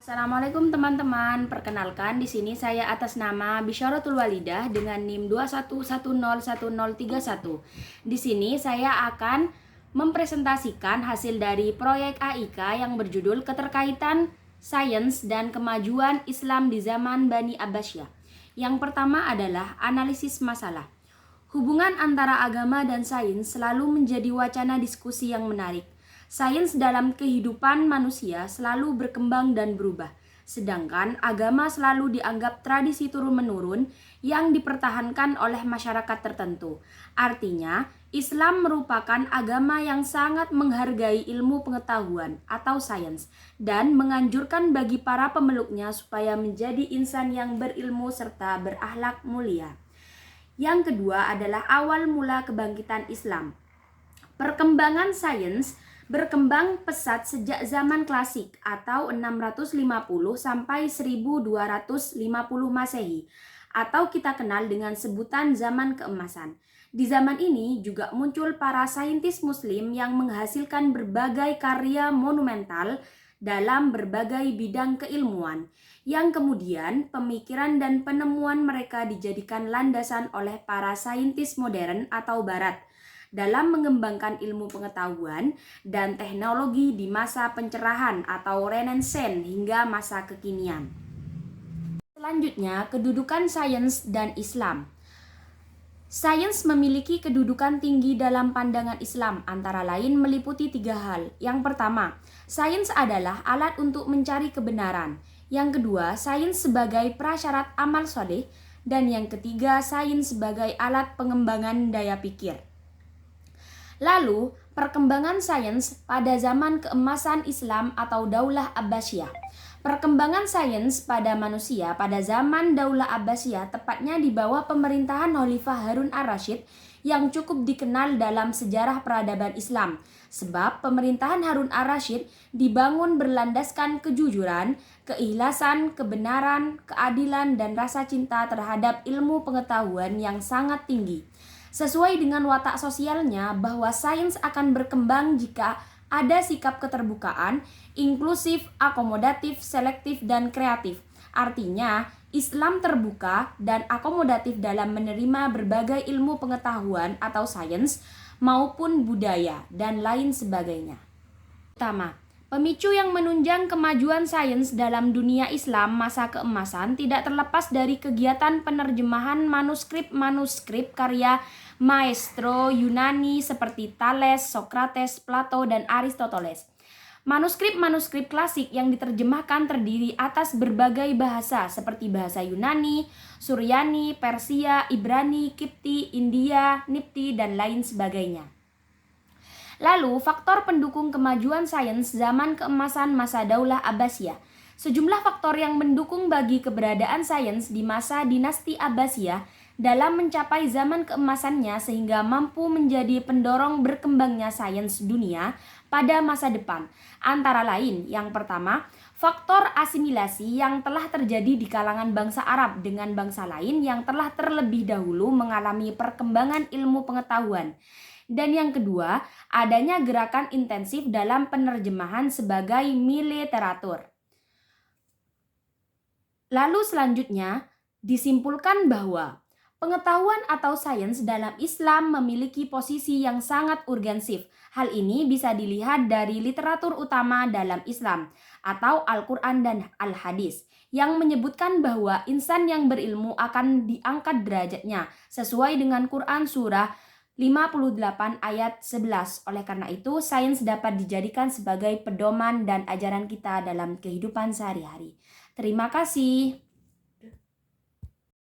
Assalamualaikum teman-teman. Perkenalkan di sini saya atas nama Bisyaratul Walidah dengan NIM 21101031. Di sini saya akan mempresentasikan hasil dari proyek AIK yang berjudul Keterkaitan Sains dan Kemajuan Islam di Zaman Bani Abbasiyah. Yang pertama adalah analisis masalah. Hubungan antara agama dan sains selalu menjadi wacana diskusi yang menarik. Sains dalam kehidupan manusia selalu berkembang dan berubah, sedangkan agama selalu dianggap tradisi turun-menurun yang dipertahankan oleh masyarakat tertentu. Artinya, Islam merupakan agama yang sangat menghargai ilmu pengetahuan atau sains dan menganjurkan bagi para pemeluknya supaya menjadi insan yang berilmu serta berakhlak mulia. Yang kedua adalah awal mula kebangkitan Islam. Perkembangan sains berkembang pesat sejak zaman klasik atau 650 sampai 1250 Masehi atau kita kenal dengan sebutan zaman keemasan. Di zaman ini juga muncul para saintis muslim yang menghasilkan berbagai karya monumental dalam berbagai bidang keilmuan yang kemudian pemikiran dan penemuan mereka dijadikan landasan oleh para saintis modern atau barat dalam mengembangkan ilmu pengetahuan dan teknologi di masa pencerahan atau Renaissance hingga masa kekinian. Selanjutnya, kedudukan sains dan Islam. Sains memiliki kedudukan tinggi dalam pandangan Islam, antara lain meliputi 3 hal. Yang pertama, sains adalah alat untuk mencari kebenaran. Yang kedua, sains sebagai prasyarat amal soleh. Dan yang ketiga, sains sebagai alat pengembangan daya pikir. Lalu, perkembangan sains pada zaman keemasan Islam atau Daulah Abbasiyah. Perkembangan sains pada manusia pada zaman Daulah Abbasiyah tepatnya di bawah pemerintahan Khalifah Harun ar-Rasyid yang cukup dikenal dalam sejarah peradaban Islam. Sebab pemerintahan Harun ar-Rasyid dibangun berlandaskan kejujuran, keikhlasan, kebenaran, keadilan, dan rasa cinta terhadap ilmu pengetahuan yang sangat tinggi. Sesuai dengan watak sosialnya bahwa sains akan berkembang jika ada sikap keterbukaan, inklusif, akomodatif, selektif, dan kreatif. Artinya, Islam terbuka dan akomodatif dalam menerima berbagai ilmu pengetahuan atau sains maupun budaya dan lain sebagainya. Pertama, pemicu yang menunjang kemajuan sains dalam dunia Islam masa keemasan tidak terlepas dari kegiatan penerjemahan manuskrip-manuskrip karya maestro Yunani seperti Thales, Socrates, Plato, dan Aristoteles. Manuskrip-manuskrip klasik yang diterjemahkan terdiri atas berbagai bahasa seperti bahasa Yunani, Suryani, Persia, Ibrani, Kipti, India, Nipti, dan lain sebagainya. Lalu, faktor pendukung kemajuan sains zaman keemasan masa Daulah Abbasiyah. Sejumlah faktor yang mendukung bagi keberadaan sains di masa dinasti Abbasiyah dalam mencapai zaman keemasannya sehingga mampu menjadi pendorong berkembangnya sains dunia pada masa depan. Antara lain, yang pertama, faktor asimilasi yang telah terjadi di kalangan bangsa Arab dengan bangsa lain yang telah terlebih dahulu mengalami perkembangan ilmu pengetahuan. Dan yang kedua, adanya gerakan intensif dalam penerjemahan sebagai militeratur. Lalu selanjutnya, disimpulkan bahwa pengetahuan atau sains dalam Islam memiliki posisi yang sangat urgensif. Hal ini bisa dilihat dari literatur utama dalam Islam atau Al-Quran dan Al-Hadis yang menyebutkan bahwa insan yang berilmu akan diangkat derajatnya sesuai dengan Quran surah 58 ayat 11. Oleh karena itu, sains dapat dijadikan sebagai pedoman dan ajaran kita dalam kehidupan sehari-hari. Terima kasih.